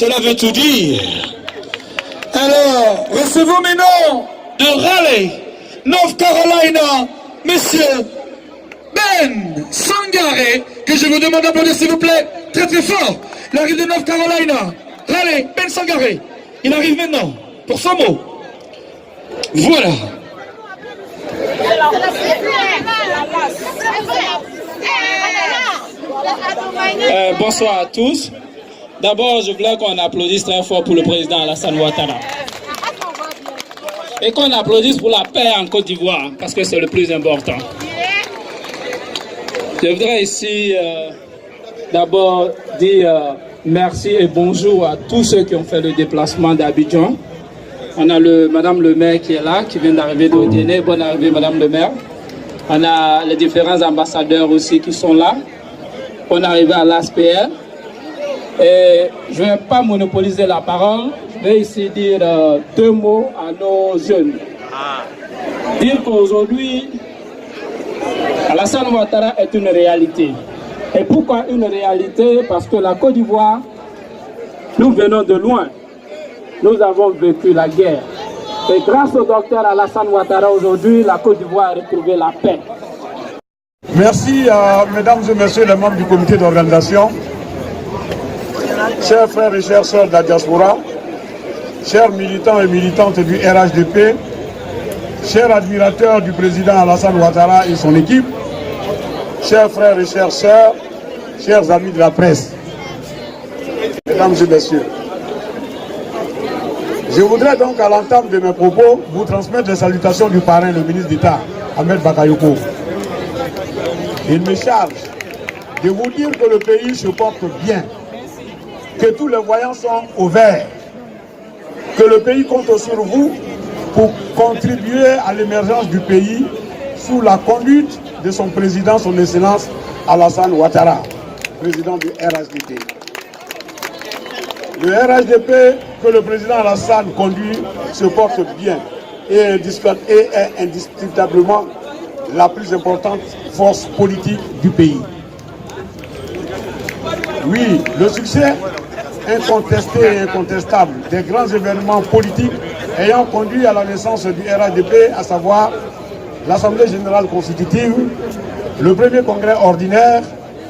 Cela veut tout dire. Alors, recevons maintenant de Raleigh, North Carolina, Monsieur Ben Sangare, que je vous demande d'applaudir s'il vous plaît, très très fort. Il arrive de North Carolina, Raleigh, Ben Sangare. Il arrive maintenant pour son mot. Voilà. Bonsoir à tous. D'abord, je voulais qu'on applaudisse très fort pour le président Alassane Ouattara. Et qu'on applaudisse pour la paix en Côte d'Ivoire, parce que c'est le plus important. Je voudrais ici d'abord dire merci et bonjour à tous ceux qui ont fait le déplacement d'Abidjan. On a Madame le maire qui est là, qui vient d'arriver de Guinée. Bonne arrivée, Madame le maire. On a les différents ambassadeurs aussi qui sont là. On est arrivé à l'ASPR. Et je ne vais pas monopoliser la parole. Je vais ici dire deux mots à nos jeunes. Dire qu'aujourd'hui, Alassane Ouattara est une réalité. Et pourquoi une réalité? Parce que la Côte d'Ivoire, nous venons de loin. Nous avons vécu la guerre. Et grâce au docteur Alassane Ouattara, aujourd'hui, la Côte d'Ivoire a retrouvé la paix. Merci à mesdames et messieurs les membres du comité d'organisation, chers frères et chères sœurs de la diaspora, chers militants et militantes du RHDP, chers admirateurs du président Alassane Ouattara et son équipe, chers frères et chères sœurs, chers amis de la presse, mesdames et messieurs. Je voudrais donc à l'entame de mes propos vous transmettre les salutations du parrain, le ministre d'État, Ahmed Bakayoko. Il me charge de vous dire que le pays se porte bien, que tous les voyants sont au vert, que le pays compte sur vous pour contribuer à l'émergence du pays sous la conduite de son président, son excellence Alassane Ouattara, président du RHDP. Le RHDP que le président Alassane conduit se porte bien et est indiscutablement la plus importante force politique du pays. Oui, le succès incontesté et incontestable des grands événements politiques ayant conduit à la naissance du RHDP, à savoir l'Assemblée générale constitutive, le premier congrès ordinaire,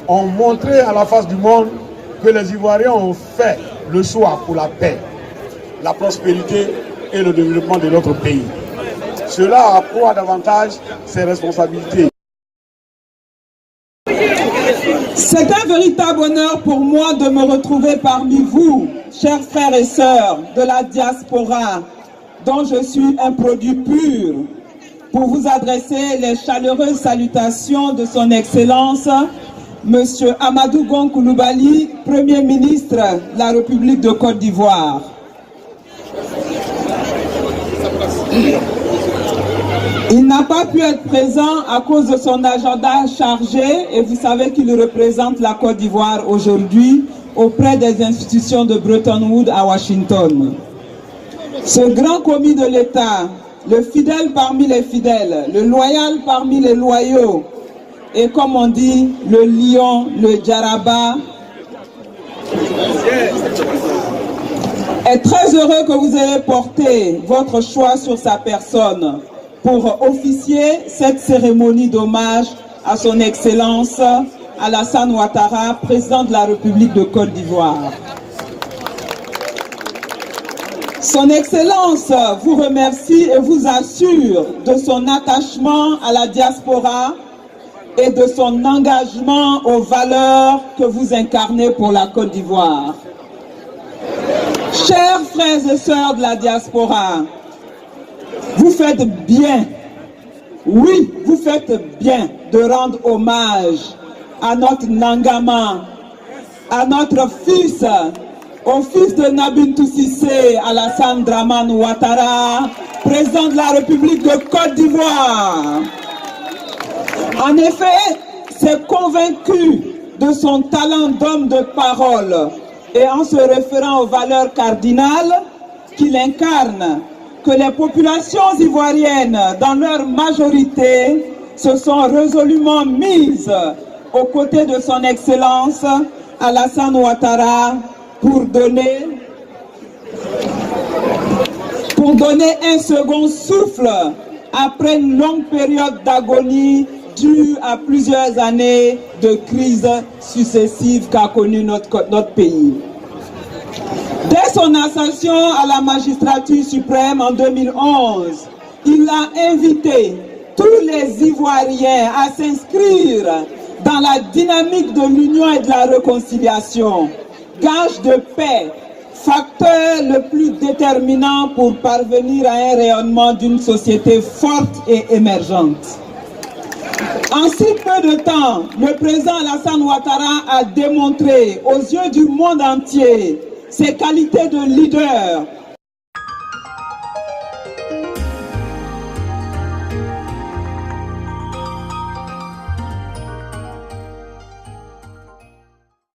ont montré à la face du monde que les Ivoiriens ont fait le choix pour la paix, la prospérité et le développement de notre pays. Cela accroît davantage ses responsabilités. C'est un véritable honneur pour moi de me retrouver parmi vous, chers frères et sœurs de la diaspora, dont je suis un produit pur, pour vous adresser les chaleureuses salutations de son Excellence, Monsieur Amadou Gon Coulibaly, Premier ministre de la République de Côte d'Ivoire. Il n'a pas pu être présent à cause de son agenda chargé et vous savez qu'il représente la Côte d'Ivoire aujourd'hui auprès des institutions de Bretton Woods à Washington. Ce grand commis de l'État, le fidèle parmi les fidèles, le loyal parmi les loyaux, et comme on dit, le lion, le djaraba, est très heureux que vous ayez porté votre choix sur sa personne pour officier cette cérémonie d'hommage à son Excellence Alassane Ouattara, président de la République de Côte d'Ivoire. Son Excellence vous remercie et vous assure de son attachement à la diaspora et de son engagement aux valeurs que vous incarnez pour la Côte d'Ivoire. Chers frères et sœurs de la diaspora, vous faites bien, oui, vous faites bien de rendre hommage à notre Nangama, à notre fils, au fils de Nabintou Cissé, Alassane Dramane Ouattara, président de la République de Côte d'Ivoire. En effet, c'est convaincu de son talent d'homme de parole et en se référant aux valeurs cardinales qu'il incarne, que les populations ivoiriennes, dans leur majorité, se sont résolument mises aux côtés de son Excellence Alassane Ouattara pour donner pour donner un second souffle après une longue période d'agonie due à plusieurs années de crises successives qu'a connu notre pays. Dès son ascension à la magistrature suprême en 2011, il a invité tous les Ivoiriens à s'inscrire dans la dynamique de l'union et de la réconciliation, gage de paix, facteur le plus déterminant pour parvenir à un rayonnement d'une société forte et émergente. En si peu de temps, le président Alassane Ouattara a démontré aux yeux du monde entier ses qualités de leader